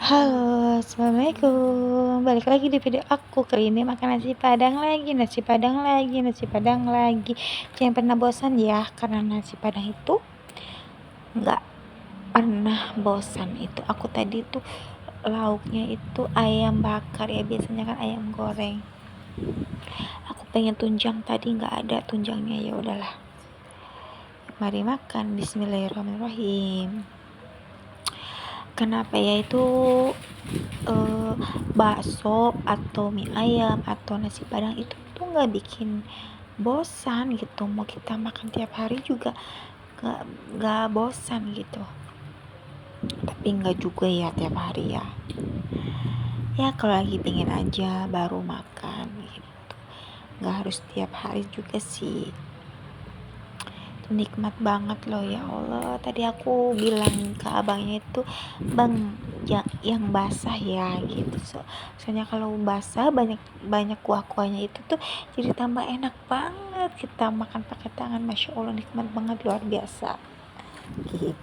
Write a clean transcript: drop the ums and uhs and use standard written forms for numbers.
Halo, assalamualaikum. Balik lagi di video aku. Kali ini makan nasi padang lagi, nasi padang lagi, nasi padang lagi. Jangan pernah bosan ya, karena nasi padang itu nggak pernah bosan. Itu aku tadi tuh lauknya itu ayam bakar ya, biasanya kan ayam goreng. Aku pengen tunjang, tadi nggak ada tunjangnya, ya udahlah. Mari makan. Bismillahirrahmanirrahim. Kenapa ya itu bakso atau mie ayam atau nasi padang itu tuh nggak bikin bosan gitu, mau kita makan tiap hari juga nggak bosan gitu, tapi nggak juga ya tiap hari ya, kalau lagi pengen aja baru makan gitu, nggak harus tiap hari juga sih. Nikmat banget loh, ya Allah. Tadi aku bilang ke abangnya itu, bang, yang basah ya gitu. Soalnya kalau basah banyak banyak kuah-kuahnya itu tuh jadi tambah enak banget. Kita makan pakai tangan, masya Allah, nikmat banget, luar biasa gitu.